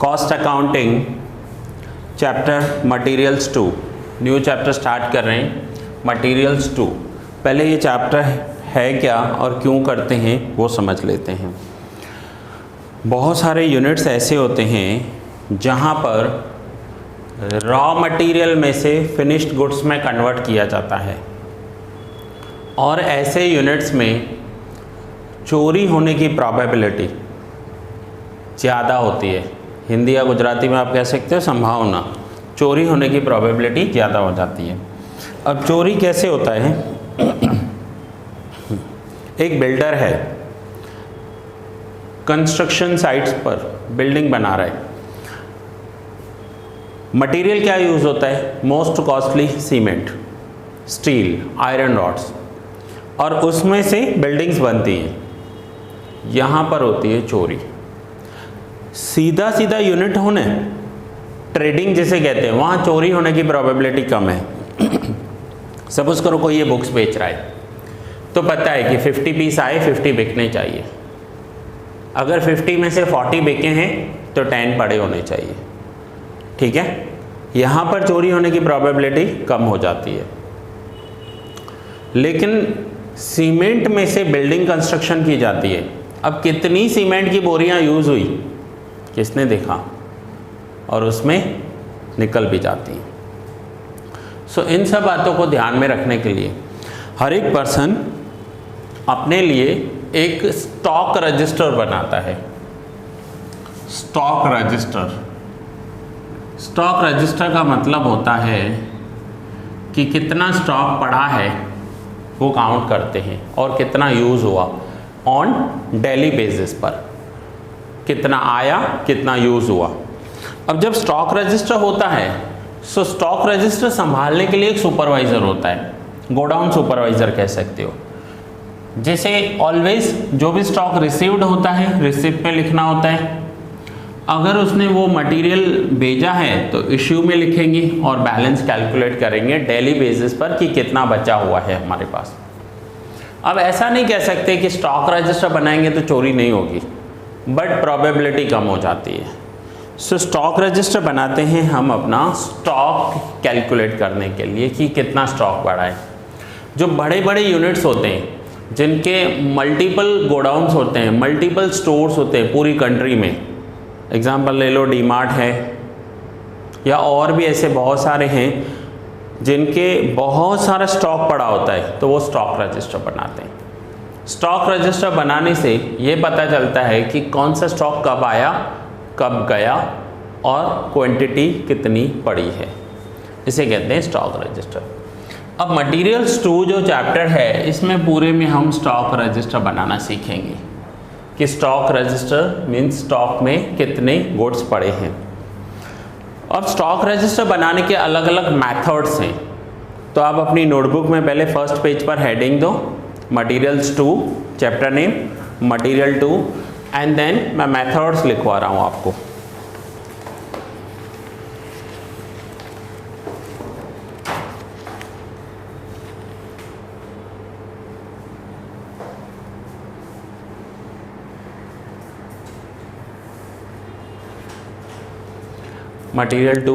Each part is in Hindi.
Cost accounting chapter materials 2, new chapter start कर रहे हैं मटेरियल्स 2। पहले ये चैप्टर है क्या और क्यों करते हैं वो समझ लेते हैं। बहुत सारे यूनिट्स ऐसे होते हैं जहाँ पर रॉ मटेरियल में से फिनिश्ड गुड्स में कन्वर्ट किया जाता है, और ऐसे यूनिट्स में चोरी होने की प्रोबेबिलिटी ज़्यादा होती है। हिंदी या गुजराती में आप कह सकते हो संभावना, चोरी होने की प्रोबेबिलिटी ज़्यादा हो जाती है। अब चोरी कैसे होता है? एक बिल्डर है, कंस्ट्रक्शन साइट्स पर बिल्डिंग बना रहा है। मटेरियल क्या यूज़ होता है? Most costly cement, steel, iron rods, और उसमें से बिल्डिंग्स बनती हैं। यहाँ पर होती है चोरी। सीधा सीधा यूनिट होने, ट्रेडिंग जिसे कहते हैं, वहाँ चोरी होने की प्रोबेबिलिटी कम है। सपोज करो कोई ये बुक्स बेच रहा है, तो पता है कि 50 पीस आए, 50 बिकने चाहिए। अगर 50 में से 40 बिके हैं तो 10 पड़े होने चाहिए, ठीक है। यहाँ पर चोरी होने की प्रोबेबिलिटी कम हो जाती है। लेकिन सीमेंट में से बिल्डिंग कंस्ट्रक्शन की जाती है। अब कितनी सीमेंट की बोरियाँ यूज़ हुई किसने देखा, और उसमें निकल भी जाती हैं। सो इन सब बातों को ध्यान में रखने के लिए हर एक पर्सन अपने लिए एक स्टॉक रजिस्टर बनाता है। स्टॉक रजिस्टर, स्टॉक रजिस्टर का मतलब होता है कि कितना स्टॉक पड़ा है वो काउंट करते हैं, और कितना यूज़ हुआ ऑन डेली बेसिस पर, कितना आया, कितना यूज़ हुआ। अब जब स्टॉक रजिस्टर होता है, सो स्टॉक रजिस्टर संभालने के लिए एक सुपरवाइज़र होता है, गोडाउन सुपरवाइज़र कह सकते हो, जिसे ऑलवेज जो भी स्टॉक रिसीव्ड होता है रिसिप्ट में लिखना होता है। अगर उसने वो मटेरियल भेजा है तो इश्यू में लिखेंगे और बैलेंस कैलकुलेट करेंगे डेली बेसिस पर कि कितना बचा हुआ है हमारे पास। अब ऐसा नहीं कह सकते कि स्टॉक रजिस्टर बनाएंगे तो चोरी नहीं होगी, बट प्रोबेबिलिटी कम हो जाती है। सो स्टॉक रजिस्टर बनाते हैं हम अपना स्टॉक कैलकुलेट करने के लिए कि कितना स्टॉक बढ़ा है। जो बड़े बड़े यूनिट्स होते हैं, जिनके मल्टीपल गोडाउन्स होते हैं, मल्टीपल स्टोर्स होते हैं पूरी कंट्री में, एग्जांपल ले लो, डी मार्ट है, या और भी ऐसे बहुत सारे हैं जिनके बहुत सारा स्टॉक पड़ा होता है, तो वो स्टॉक रजिस्टर बनाते हैं। स्टॉक रजिस्टर बनाने से ये पता चलता है कि कौन सा स्टॉक कब आया, कब गया, और क्वांटिटी कितनी पड़ी है, इसे कहते हैं स्टॉक रजिस्टर। अब मटेरियल्स 2 जो चैप्टर है, इसमें पूरे में हम स्टॉक रजिस्टर बनाना सीखेंगे कि स्टॉक रजिस्टर मीन्स स्टॉक में कितने गुड्स पड़े हैं। अब स्टॉक रजिस्टर बनाने के अलग अलग मेथड्स हैं, तो आप अपनी नोटबुक में पहले फर्स्ट पेज पर हेडिंग दो, materials 2, chapter name material 2, and then मैं मेथड्स लिखवा रहा हूँ आपको। Material 2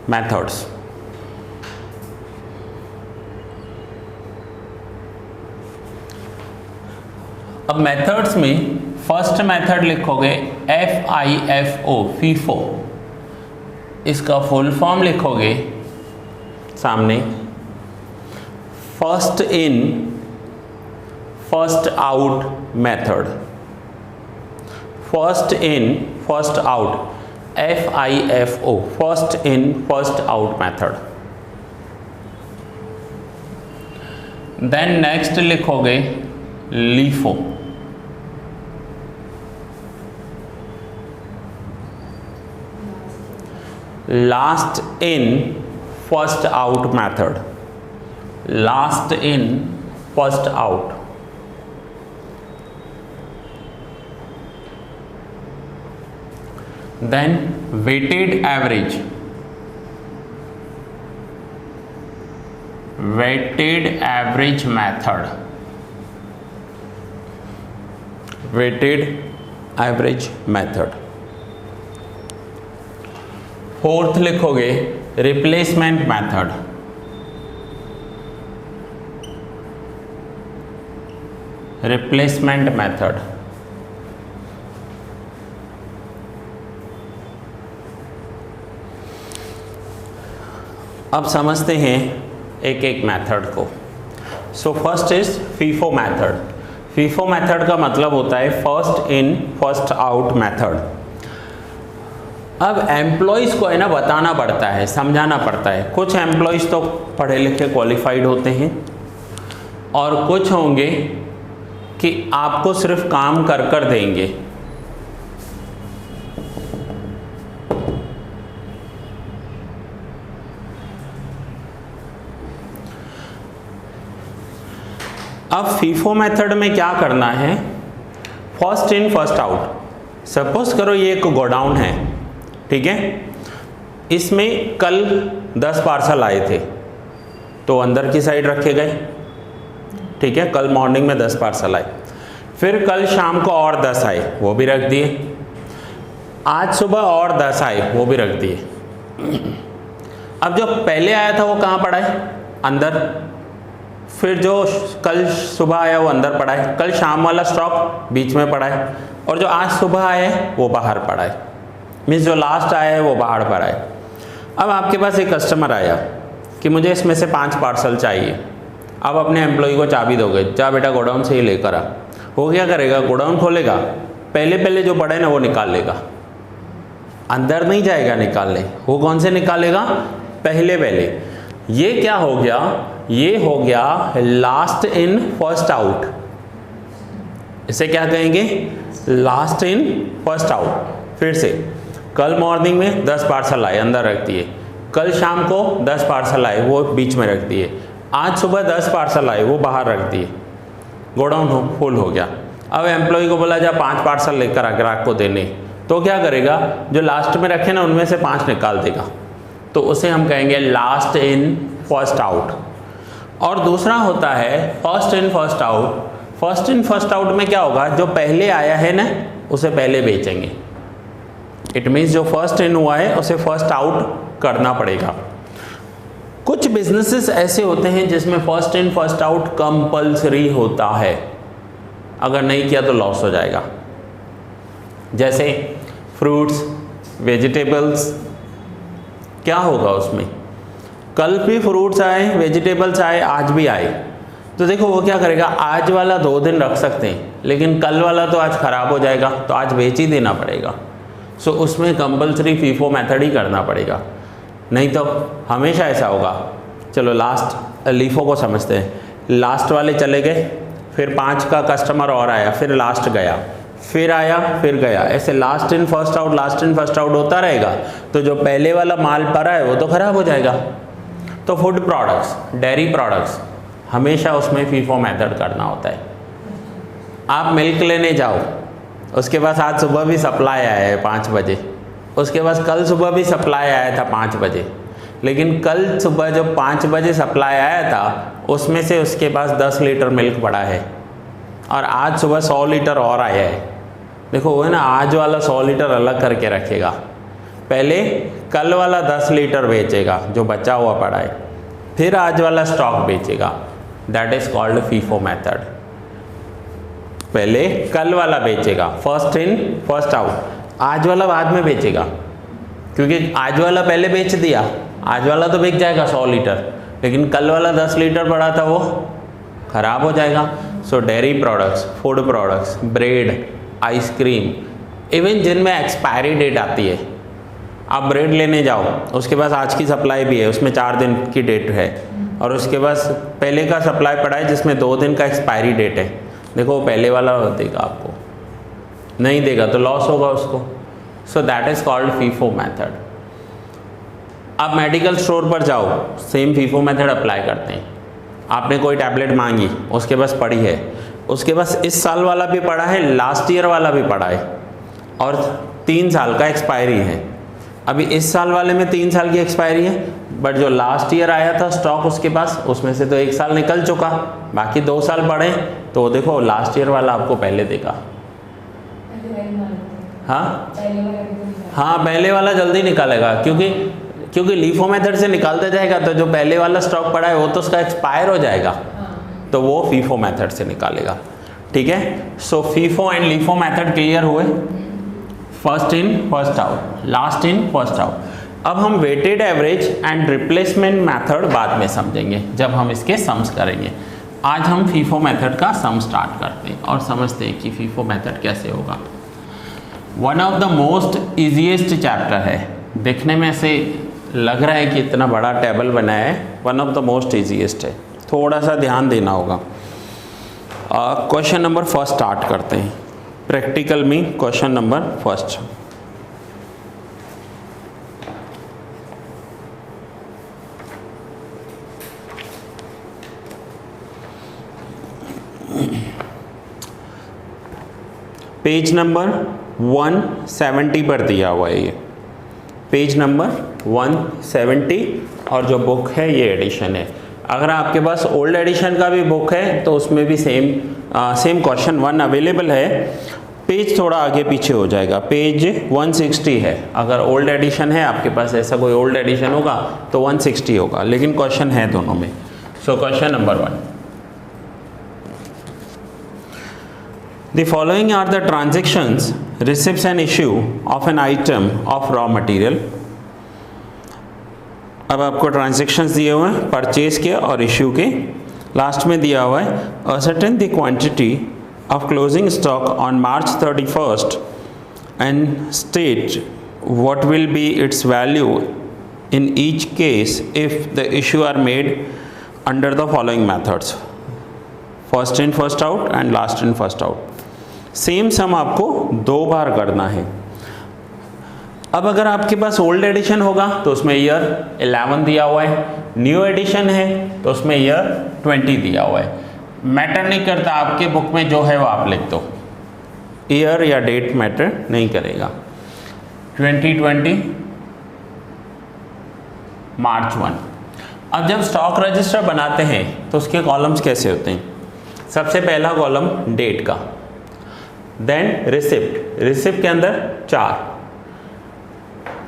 methods. अब मेथड्स में फर्स्ट मेथड लिखोगे FIFO, FIFO। इसका फुल फॉर्म लिखोगे सामने, first in first out method. First in first out, FIFO, first in first out method. Then next लिखोगे LIFO, last in first out method, last in first out. Then weighted average, weighted average method, weighted average method. Fourth लिखोगे रिप्लेसमेंट मेथड। रिप्लेसमेंट मेथड अब समझते हैं एक एक मेथड को। So first is FIFO method. FIFO method का मतलब होता है first in first out method. अब एम्प्लॉयज़ को है ना बताना पड़ता है, समझाना पड़ता है। कुछ एम्प्लॉयज़ तो पढ़े लिखे क्वालिफाइड होते हैं और कुछ होंगे कि आपको सिर्फ काम कर देंगे। अब फीफो मेथड में क्या करना है, first in first out. Suppose करो ये एक गोडाउन है, ठीक है, इसमें कल 10 पार्सल आए थे तो अंदर की साइड रखे गए, ठीक है, कल मॉर्निंग में 10 पार्सल आए। फिर कल शाम को और 10 आए, वो भी रख दिए। आज सुबह और 10 आए, वो भी रख दिए। अब जो पहले आया था वो कहाँ पड़ा है, अंदर। फिर जो कल सुबह आया वो अंदर पड़ा है, कल शाम वाला स्टॉक बीच में पड़ा है, और जो आज सुबह आया है वो बाहर पड़ा है। मीन्स जो लास्ट आया है वो बाहर पड़ा है। अब आपके पास एक कस्टमर आया कि मुझे इसमें से 5 पार्सल चाहिए। अब अपने एम्प्लॉय को चाबी दोगे, जा बेटा गोडाउन से ही लेकर आ। वो क्या करेगा, गोडाउन खोलेगा, पहले जो पड़े ना वो निकाल लेगा, अंदर नहीं जाएगा निकालने। वो कौन से निकालेगा, पहले। ये क्या हो गया, ये हो गया लास्ट इन फर्स्ट आउट। इसे क्या कहेंगे, लास्ट इन फर्स्ट आउट। फिर से कल मॉर्निंग में 10 पार्सल आए, अंदर रख दिए। कल शाम को 10 पार्सल आए, वो बीच में रख दिए। आज सुबह 10 पार्सल आए, वो बाहर रख दिए। गोडाउन फुल हो गया। अब एम्प्लॉय को बोला जा 5 पार्सल लेकर आ ग्राहक को देने, तो क्या करेगा, जो लास्ट में रखे ना उनमें से 5 निकाल देगा। तो उसे हम कहेंगे लास्ट इन फर्स्ट आउट। और दूसरा होता है first in first out. First in first out में क्या होगा, जो पहले आया है ना उसे पहले बेचेंगे। इट मीन्स जो फर्स्ट इन हुआ है उसे फर्स्ट आउट करना पड़ेगा। कुछ बिजनेसेस ऐसे होते हैं जिसमें first in first out compulsory होता है, अगर नहीं किया तो लॉस हो जाएगा। जैसे फ्रूट्स, वेजिटेबल्स, क्या होगा उसमें, कल भी फ्रूट्स आए, वेजिटेबल्स आए, आज भी आए, तो देखो वो क्या करेगा, आज वाला 2 दिन रख सकते हैं, लेकिन कल वाला तो आज ख़राब हो जाएगा, तो आज बेच ही देना पड़ेगा। सो उसमें कंपल्सरी फीफो मेथड ही करना पड़ेगा, नहीं तो हमेशा ऐसा होगा। चलो लास्ट लीफो को समझते हैं। लास्ट वाले चले गए, फिर 5 का कस्टमर और आया, फिर लास्ट गया, फिर आया, फिर गया, ऐसे last in first out, last in first out होता रहेगा। तो जो पहले वाला माल पड़ा है वो तो ख़राब हो जाएगा। तो फूड प्रोडक्ट्स, डेयरी प्रोडक्ट्स, हमेशा उसमें फीफो मेथड करना होता है। आप मिल्क लेने जाओ, उसके पास आज सुबह भी सप्लाई आया है 5 बजे, उसके पास कल सुबह भी सप्लाई आया था 5 बजे, लेकिन कल सुबह जो 5 बजे सप्लाई आया था उसमें से उसके पास 10 लीटर मिल्क पड़ा है, और आज सुबह 100 लीटर और आया है। देखो वो है ना, आज वाला 100 लीटर अलग करके रखेगा, पहले कल वाला 10 लीटर बेचेगा जो बचा हुआ पड़ा है, फिर आज वाला स्टॉक बेचेगा। That is called FIFO method. पहले कल वाला बेचेगा, फर्स्ट इन फर्स्ट आउट, आज वाला बाद में बेचेगा, क्योंकि आज वाला पहले बेच दिया, आज वाला तो बिक जाएगा 100 लीटर, लेकिन कल वाला 10 लीटर पड़ा था वो ख़राब हो जाएगा। So dairy products, food products, bread, ice cream, even जिनमें एक्सपायरी डेट आती है, आप ब्रेड लेने जाओ, उसके पास आज की सप्लाई भी है, उसमें 4 दिन की डेट है, और उसके पास पहले का सप्लाई पड़ा है जिसमें 2 दिन का एक्सपायरी डेट है। देखो वो पहले वाला देगा आपको, नहीं देगा तो लॉस होगा उसको। So that is called FIFO method. आप मेडिकल स्टोर पर जाओ, सेम फीफो मेथड अप्लाई करते हैं। आपने कोई टैबलेट मांगी, उसके पास पड़ी है, उसके पास इस साल वाला भी पड़ा है, लास्ट ईयर वाला भी पड़ा है, और 3 साल का एक्सपायरी है। अभी इस साल वाले में 3 साल की एक्सपायरी है, बट जो लास्ट ईयर आया था स्टॉक उसके पास, उसमें से तो 1 साल निकल चुका, बाकी 2 साल पड़े, तो देखो लास्ट ईयर वाला आपको पहले देगा। हाँ हाँ, पहले वाला जल्दी निकालेगा, क्योंकि लीफो मेथड से निकालते जाएगा तो जो पहले वाला स्टॉक पड़ा है वो तो उसका एक्सपायर हो जाएगा, तो वो फीफो मेथड से निकालेगा। ठीक है, so FIFO and LIFO method clear हुए, first in first out, last in first out. अब हम weighted average and replacement method बाद में समझेंगे जब हम इसके सम्स करेंगे। आज हम फीफो मेथड का सम स्टार्ट करते हैं और समझते हैं कि फीफो मेथड कैसे होगा। One of the most easiest chapter है, देखने में से लग रहा है कि इतना बड़ा टेबल बनाया है, one of the most easiest है, थोड़ा सा ध्यान देना होगा। क्वेश्चन नंबर फर्स्ट स्टार्ट करते हैं, प्रैक्टिकल में question number first. Page number 170 पर दिया हुआ है, ये पेज नंबर 170 और जो बुक है ये एडिशन है। अगर आपके पास ओल्ड एडिशन का भी बुक है तो उसमें भी सेम क्वेश्चन 1 अवेलेबल है, पेज थोड़ा आगे पीछे हो जाएगा, पेज 160 है। अगर ओल्ड एडिशन है आपके पास, ऐसा कोई ओल्ड एडिशन होगा तो 160 होगा, लेकिन क्वेश्चन है दोनों में। So question number 1, the following are the transactions receipts and issue of an item of raw material। अब आपको ट्रांजेक्शन्स दिए हुए हैं परचेज के और इश्यू के, लास्ट में दिया हुआ है ascertain the quantity of closing stock on March 31st and state what will be its value in each case if the issue are made under the following methods, first in first out and last in first out। Same sum आपको 2 बार करना है। अब अगर आपके पास ओल्ड एडिशन होगा तो उसमें ईयर 11 दिया हुआ है, न्यू एडिशन है तो उसमें ईयर 20 दिया हुआ है। मैटर नहीं करता, आपके बुक में जो है वो आप लिख दो, ईयर या डेट मैटर नहीं करेगा। 2020 मार्च 1। अब जब स्टॉक रजिस्टर बनाते हैं तो उसके कॉलम्स कैसे होते हैं? सबसे पहला कॉलम डेट का, देन रिसिप्ट, रिसिप्ट के अंदर 4,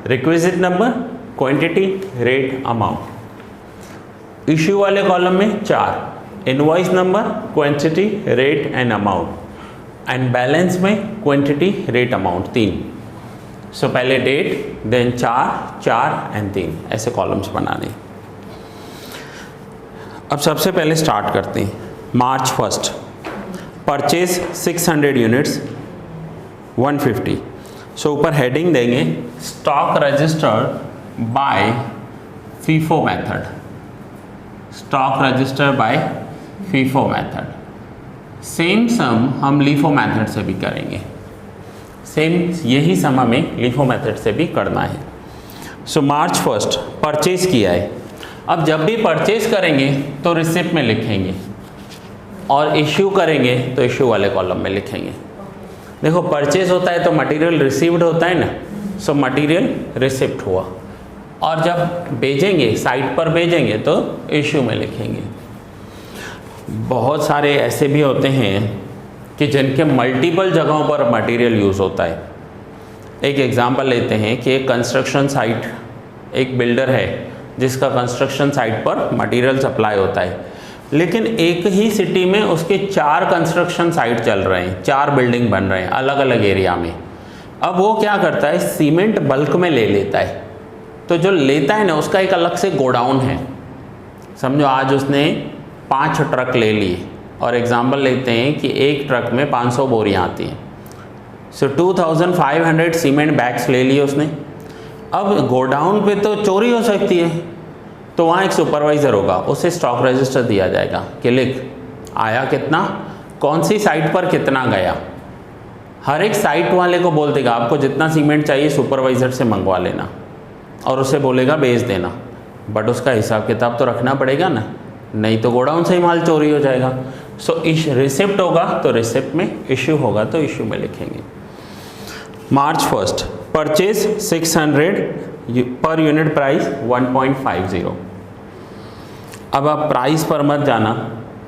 requisite number, quantity, rate, amount. Issue वाले कॉलम में 4, invoice number, quantity, rate and amount. And balance में क्वांटिटी, रेट, अमाउंट 3। सो पहले डेट, देन 4 एंड 3, ऐसे कॉलम्स बनाने। अब सबसे पहले स्टार्ट करते हैं, मार्च 1, परचेज 600 यूनिट्स 150। सो ऊपर हेडिंग देंगे stock registered by FIFO method, stock register by FIFO method. Same sum हम लीफो मेथड से भी करेंगे, सेम यही सम हमें लीफो मेथड से भी करना है। सो मार्च 1 परचेज किया है। अब जब भी परचेज करेंगे तो रिसिप्ट में लिखेंगे और इश्यू करेंगे तो इश्यू वाले कॉलम में लिखेंगे। देखो परचेज होता है तो मटेरियल रिसीव्ड होता है ना, सो मटेरियल रिसिप्ट हुआ, और जब भेजेंगे साइट पर भेजेंगे तो इश्यू में लिखेंगे। बहुत सारे ऐसे भी होते हैं कि जिनके मल्टीपल जगहों पर मटेरियल यूज़ होता है। एक एग्जांपल लेते हैं कि एक कंस्ट्रक्शन साइट, एक बिल्डर है जिसका कंस्ट्रक्शन साइट पर मटेरियल सप्लाई होता है, लेकिन एक ही सिटी में उसके 4 कंस्ट्रक्शन साइट चल रहे हैं, 4 बिल्डिंग बन रहे हैं अलग अलग एरिया में। अब वो क्या करता है, सीमेंट बल्क में ले लेता है, तो जो लेता है ना उसका एक अलग से गोडाउन है। समझो आज उसने 5 ट्रक ले लिए, और एग्जांपल लेते हैं कि एक ट्रक में 500 बोरियाँ आती हैं, सो 2500 सीमेंट बैग्स ले लिए उसने। अब गोडाउन पे तो चोरी हो सकती है, तो वहाँ एक सुपरवाइज़र होगा, उसे स्टॉक रजिस्टर दिया जाएगा कि लिख आया कितना, कौन सी साइट पर कितना गया। हर एक साइट वाले को बोल देगा आपको जितना सीमेंट चाहिए सुपरवाइज़र से मंगवा लेना, और उसे बोलेगा बेच देना, बट उसका हिसाब किताब तो रखना पड़ेगा ना, नहीं तो गोडाउन से ही माल चोरी हो जाएगा। सो रिसिप्ट होगा तो रिसिप्ट में, इश्यू होगा तो इश्यू में लिखेंगे। मार्च 1 परचेज 600 पर यूनिट प्राइस 1.50। अब आप प्राइस पर मत जाना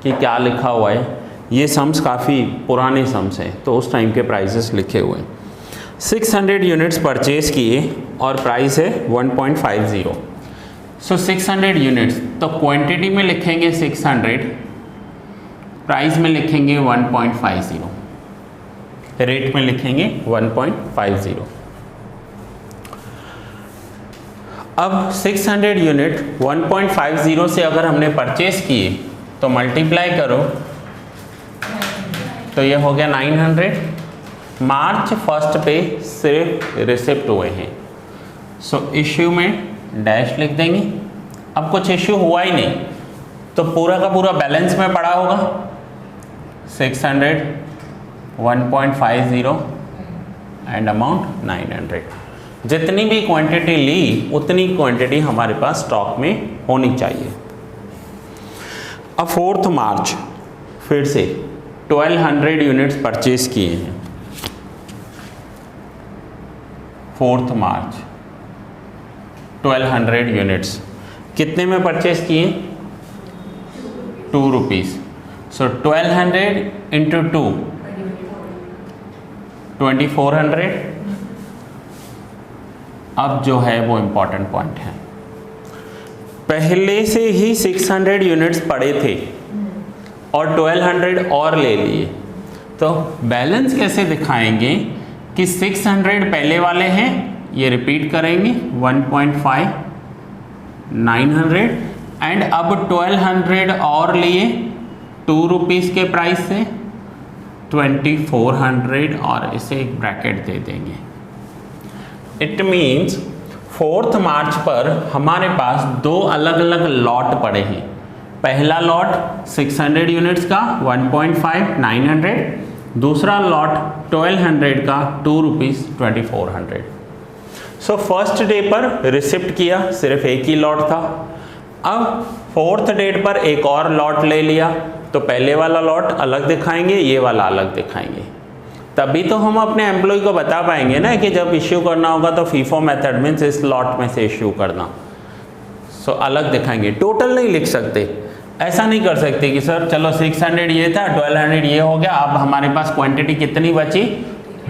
कि क्या लिखा हुआ है, ये सम्स काफ़ी पुराने सम्स हैं तो उस टाइम के प्राइसेस लिखे हुए हैं। 600 यूनिट्स परचेज किए और प्राइस है 1.50। सो 600 यूनिट्स, तो क्वांटिटी में लिखेंगे 600, प्राइस में लिखेंगे 1.50, रेट में लिखेंगे 1.50। अब 600 यूनिट 1.50 से अगर हमने परचेज किए तो मल्टीप्लाई करो तो ये हो गया 900। मार्च 1 पे सिर्फ रिसिप्ट हुए हैं, सो इश्यू में डैश लिख देंगे। अब कुछ इश्यू हुआ ही नहीं तो पूरा का पूरा बैलेंस में पड़ा होगा 600, 1.50 एंड अमाउंट 900। जितनी भी क्वांटिटी ली उतनी क्वांटिटी हमारे पास स्टॉक में होनी चाहिए। अब 4 मार्च फिर से 1200 यूनिट्स परचेज किए हैं। 4 मार्च 1200 यूनिट्स कितने में परचेज किए? 2 रुपीज़। सो 1200 इंटू 2 2400। अब जो है वो इम्पॉर्टेंट पॉइंट है, पहले से ही 600 यूनिट्स पड़े थे और 1200 और ले लिए, तो बैलेंस कैसे दिखाएंगे कि 600 पहले वाले हैं, ये रिपीट करेंगे 1.5 900 एंड अब 1200 और लिए 2 रुपीज़ के प्राइस से 2400 और इसे एक ब्रैकेट दे देंगे। इट मीन्स 4 मार्च पर हमारे पास 2 अलग अलग लॉट पड़े हैं। पहला लॉट 600 यूनिट्स का 1.5 900, दूसरा लॉट 1200 का 2 रुपीज़ 2400। सो फर्स्ट डे पर रिसिप्ट किया, सिर्फ एक ही लॉट था। अब 4th डेट पर एक और लॉट ले लिया, तो पहले वाला लॉट अलग दिखाएंगे, ये वाला अलग दिखाएंगे। तभी तो हम अपने एम्प्लॉय को बता पाएंगे ना कि जब इश्यू करना होगा तो फीफो मेथड मीन्स इस लॉट में से इश्यू करना। सो अलग दिखाएंगे, टोटल नहीं लिख सकते। ऐसा नहीं कर सकते कि सर चलो 600 ये था, 1200 ये हो गया, अब हमारे पास क्वांटिटी कितनी बची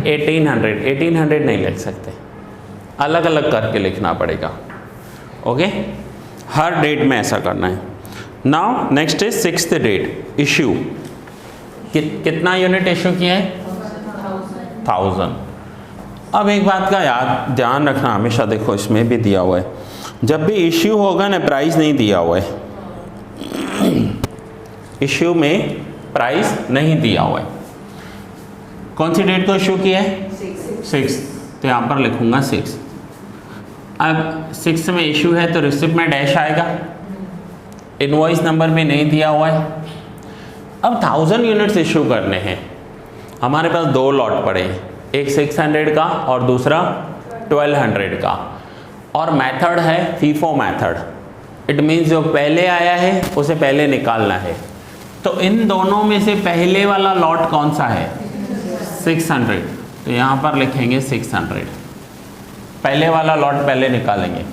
1800 नहीं लिख सकते, अलग अलग करके लिखना पड़ेगा। ओके, हर डेट में ऐसा करना है। Now next is 6th date issue. कितना यूनिट इश्यू किया है? 1000। अब एक बात का ध्यान रखना हमेशा, देखो इसमें भी दिया हुआ है, जब भी इश्यू होगा ना प्राइस नहीं दिया हुआ है, इश्यू में प्राइस नहीं दिया हुआ है। कौन सी डेट को इश्यू किया है? 6, तो यहाँ पर लिखूंगा 6। अब 6 में इश्यू है तो रिसिप्ट में डैश आएगा, इनवॉइस नंबर भी नहीं दिया हुआ है। अब 1000 यूनिट्स इश्यू करने हैं, हमारे पास 2 लॉट पड़े हैं, एक 600 का और दूसरा 1200 का, और मेथड है फीफो मेथड। इट मीन्स जो पहले आया है उसे पहले निकालना है। तो इन दोनों में से पहले वाला लॉट कौन सा है? 600, तो यहाँ पर लिखेंगे 600, पहले वाला लॉट पहले निकालेंगे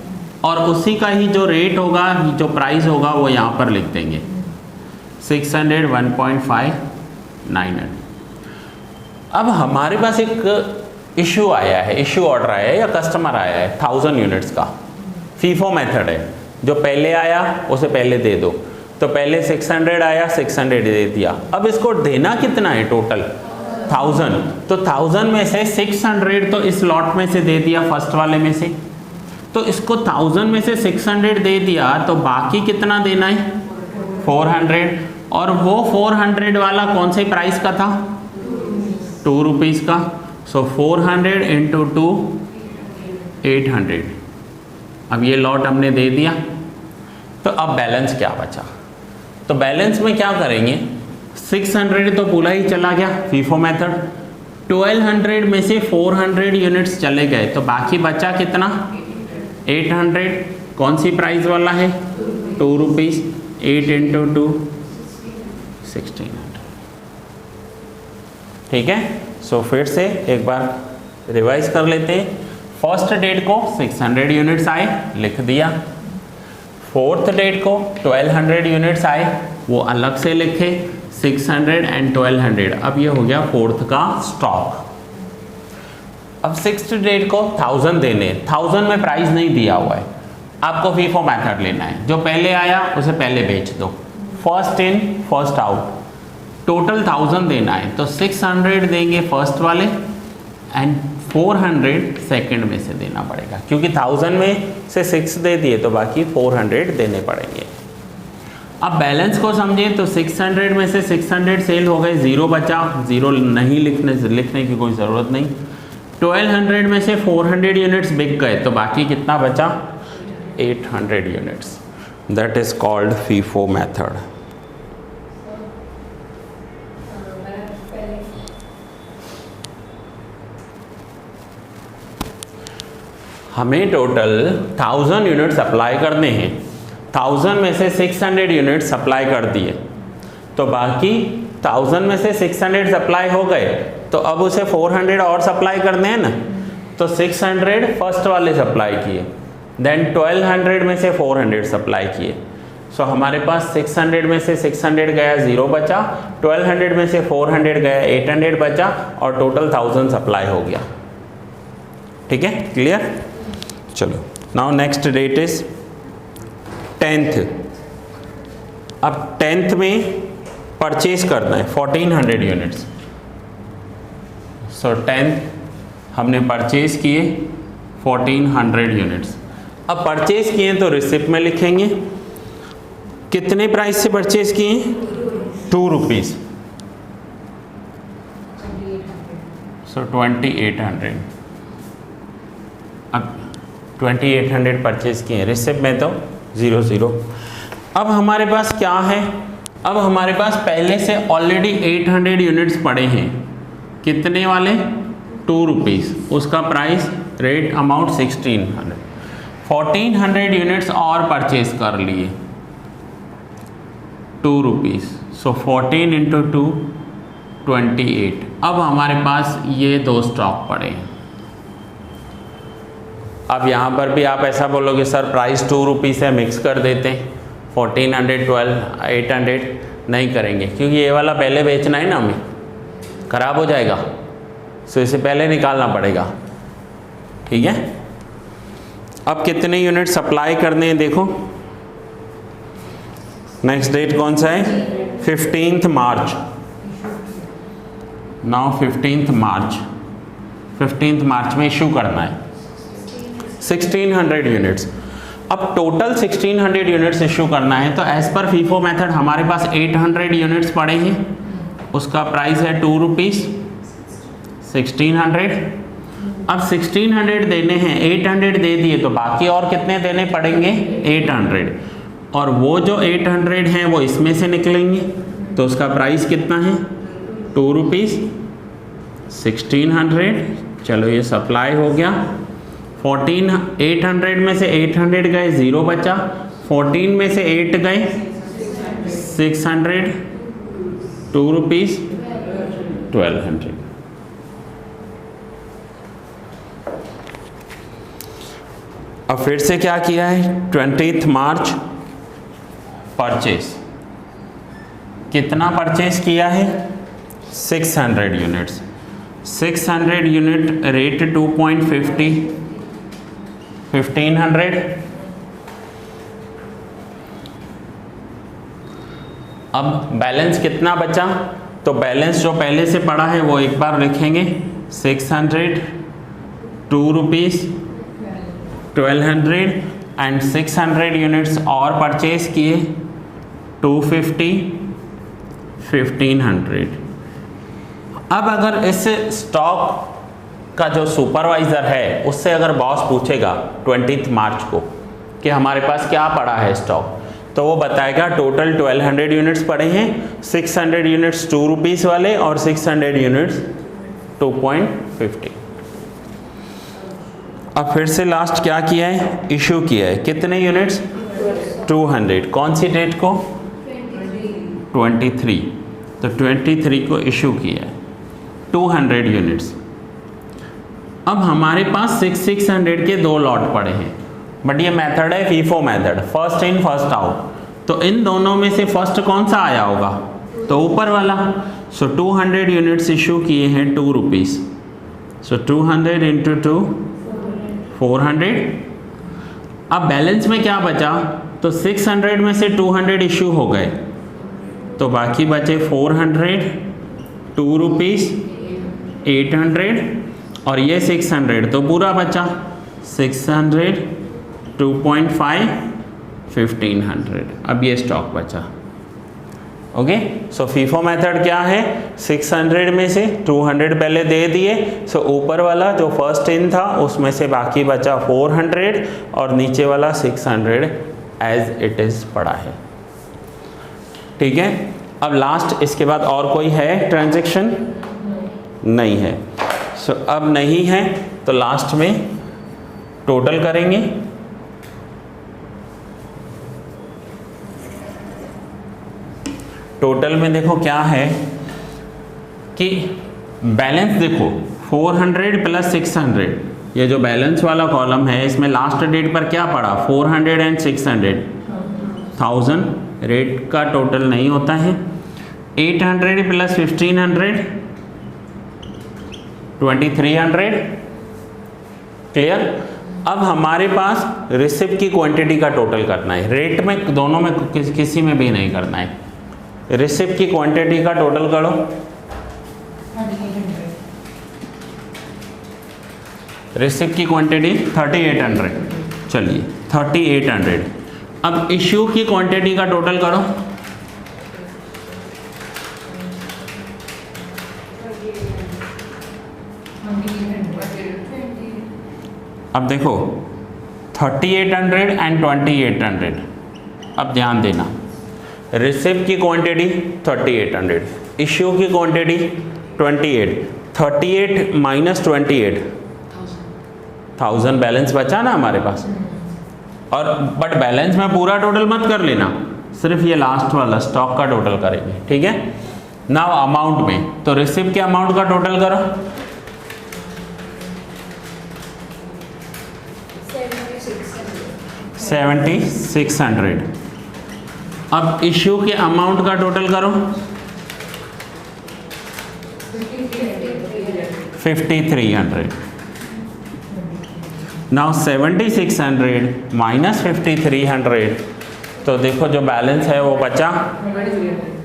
और उसी का ही जो रेट होगा, जो प्राइस होगा वो यहाँ पर लिख देंगे 600 1.5 900। अब हमारे पास एक इश्यू आया है, इश्यू ऑर्डर आया है या कस्टमर आया है 1000 यूनिट्स का, फीफो मेथड है, जो पहले आया उसे पहले दे दो। तो पहले 600 आया, 600 दे दिया। अब इसको देना कितना है टोटल? 1000। तो 1000 में से 600 तो इस लॉट में से दे दिया, फर्स्ट वाले में से, तो इसको 1000 में से 600 दे दिया, तो बाकी कितना देना है? 400। और वो 400 वाला कौन से प्राइस का था? 2 रुपीज़ का। सो 400 इंटू 2 800। अब ये लॉट हमने दे दिया, तो अब बैलेंस क्या बचा? तो बैलेंस में क्या करेंगे, 600 तो पूरा ही चला गया फीफो मेथड, 1200 में से 400 यूनिट्स चले गए, तो बाकी बचा कितना? 800। कौन सी प्राइस वाला है? 2 रुपीज़। 8 इंटू 2 1600। ठीक है, सो फिर से एक बार रिवाइज कर लेते हैं। फर्स्ट डेट को 600 यूनिट्स आए, लिख दिया। 4th डेट को 1200 यूनिट्स आए, वो अलग से लिखे 600 एंड 1200। अब ये हो गया 4th का स्टॉक। अब सिक्स्थ डेट को 1000 देने, 1000 में प्राइस नहीं दिया हुआ है, आपको फीफो मेथड लेना है, जो पहले आया उसे पहले बेच दो, first in first out. Total 1000 देना है तो 600 देंगे फर्स्ट वाले एंड 400 सेकंड में से देना पड़ेगा, क्योंकि 1000 में से 6 दे दिए तो बाकी 400 देने पड़ेंगे। अब बैलेंस को समझिए तो 600 में से 600 सेल हो गए, 0 बचा, 0 नहीं लिखने की कोई ज़रूरत नहीं। 1200 में से 400 यूनिट्स बिक गए तो बाकी कितना बचा, 800 units. That is called FIFO method. हमें टोटल 1000 यूनिट सप्लाई करने हैं, 1000 में से 600 यूनिट सप्लाई कर दिए तो बाकी 1000 में से 600 सप्लाई हो गए तो अब उसे 400 और सप्लाई करने हैं ना, तो 600 फर्स्ट वाले सप्लाई किए, देन 1200 में से 400 सप्लाई किए। सो हमारे पास 600 में से 600 गया, 0 बचा, 1200 में से 400 गया, 800 बचा और टोटल 1000 सप्लाई हो गया। ठीक है, क्लियर? चलो, now next date is 10th। अब 10th में परचेज करना है 1400 यूनिट्स। सो 10th हमने परचेज किए 1400 यूनिट्स। अब परचेज किए तो रिसिप्ट में लिखेंगे, कितने प्राइस से परचेज किए, 2 रुपीज़, सो 2800। अब 2800 परचेज किए, रिसिप्ट में तो 00। अब हमारे पास क्या है, अब हमारे पास पहले से ऑलरेडी 800 यूनिट्स पड़े हैं, कितने वाले, 2 रुपीज़, उसका प्राइस रेट अमाउंट 1600। 1400 यूनिट्स और परचेज कर लिए 2 रुपीज़, सो 14 इंटू 2 28। अब हमारे पास ये 2 स्टॉक पड़े हैं। अब यहाँ पर भी आप ऐसा बोलोगे सर प्राइस 2 रुपीज़ है, मिक्स कर देते हैं, 1400 12 800 नहीं करेंगे क्योंकि ये वाला पहले बेचना है ना, हमें ख़राब हो जाएगा, सो इसे पहले निकालना पड़ेगा। ठीक है, अब कितने यूनिट सप्लाई करने हैं देखो, नेक्स्ट डेट कौन सा है, 15th मार्च। नाउ 15th मार्च में इशू करना है 1600 यूनिट्स। अब टोटल 1600 यूनिट्स इशू करना है तो एज पर फीफो मेथड हमारे पास 800 यूनिट्स पड़े हैं, उसका प्राइस है 2 रुपीज़, 1600। अब 1600 देने हैं, 800 दे दिए तो बाकी और कितने देने पड़ेंगे, 800, और वो जो 800 हैं वो इसमें से निकलेंगे तो उसका प्राइस कितना है, 2 रुपीज़, 1600। चलो ये सप्लाई हो गया। 800 में से 800 गए, 0 बचा, 14 में से 8 गए, 600, 2 रुपीज़, 1200। अब फिर से क्या किया है, 20th मार्च परचेज, कितना परचेज किया है, 600 यूनिट्स, 600 यूनिट रेट 2.50, 1500। अब बैलेंस कितना बचा, तो बैलेंस जो पहले से पड़ा है वो एक बार लिखेंगे, 600, 2 रुपीज़, 1200 एंड 600 यूनिट्स और परचेज किए, 250, 1500। अब अगर इस स्टॉक का जो सुपरवाइज़र है उससे अगर बॉस पूछेगा 20th मार्च को कि हमारे पास क्या पड़ा है स्टॉक, तो वो बताएगा टोटल 1200 यूनिट्स पड़े हैं, 600 यूनिट्स 2 रुपीज़ वाले और 600 यूनिट्स 2.50। अब फिर से लास्ट क्या किया है, इशू किया है, कितने यूनिट्स, 200, कौन सी डेट को, 23, तो 23 को इशू किया है 200 यूनिट्स। अब हमारे पास 600 के 2 लॉट पड़े हैं, बट ये मेथड है FIFO method, first in first out, तो इन दोनों में से फर्स्ट कौन सा आया होगा, तो ऊपर वाला। सो 200 यूनिट्स इशू किए हैं 2 रुपीज़, सो 200 इंटू 2 400। अब बैलेंस में क्या बचा, तो 600 में से 200 इशू हो गए, तो बाकी बचे 400, 2 रुपीज़ 800 और ये 600, तो पूरा बचा 600, 2.5 1500। अब ये स्टॉक बचा। ओके, सो फीफो मेथड क्या है, 600 में से 200 पहले दे दिए, सो ऊपर वाला जो फर्स्ट इन था उसमें से बाकी बचा 400 और नीचे वाला 600 एज इट इज़ पड़ा है। ठीक है, अब लास्ट इसके बाद और कोई है ट्रांजैक्शन? नहीं है। सो अब नहीं है तो लास्ट में टोटल करेंगे। टोटल में देखो क्या है कि बैलेंस देखो 400 प्लस 600, ये जो बैलेंस वाला कॉलम है इसमें लास्ट डेट पर क्या पड़ा, 400 एंड 600 1000, रेट का टोटल नहीं होता है। 800 प्लस 1500 2300। क्लियर? अब हमारे पास रिसिप्ट की क्वांटिटी का टोटल करना है, रेट में दोनों में किसी में भी नहीं करना है। रिसिप्ट की क्वांटिटी का टोटल करो। रिसिप्ट की क्वांटिटी 3800, चलिए 3800। अब इश्यू की क्वांटिटी का टोटल करो। अब देखो 3800 एंड 2800। अब ध्यान देना, रिसिप्ट की क्वांटिटी 3800, इश्यू की क्वांटिटी 28, 38 माइनस 28 1000 बैलेंस बचा ना हमारे पास। और बट बैलेंस में पूरा टोटल मत कर लेना, सिर्फ ये लास्ट वाला स्टॉक का टोटल करेंगे। ठीक है, नाउ अमाउंट में तो रिसिप्ट के अमाउंट का टोटल करो। 7600। अब इश्यू के अमाउंट का टोटल करो। 5300। नाउ 7600 माइनस 5300, तो देखो जो बैलेंस है वो बचा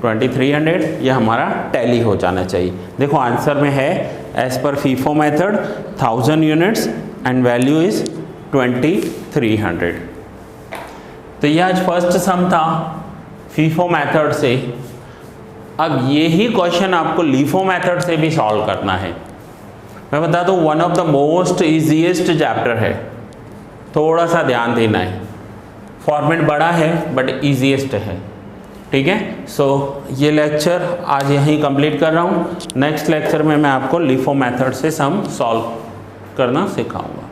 2300। ये हमारा टैली हो जाना चाहिए। देखो आंसर में है एज पर FIFO method 1000 units and value is 2300। तो ये आज फर्स्ट सम था फीफो मेथड से। अब यही क्वेश्चन आपको लीफो मेथड से भी सॉल्व करना है। मैं बता दूं one of the most easiest chapter है, थोड़ा सा ध्यान देना है। फॉर्मेट बड़ा है बट इजीएस्ट है। ठीक है, सो ये लेक्चर आज यहीं कंप्लीट कर रहा हूँ। नेक्स्ट लेक्चर में मैं आपको लीफो मेथड से सम सॉल्व करना सिखाऊंगा।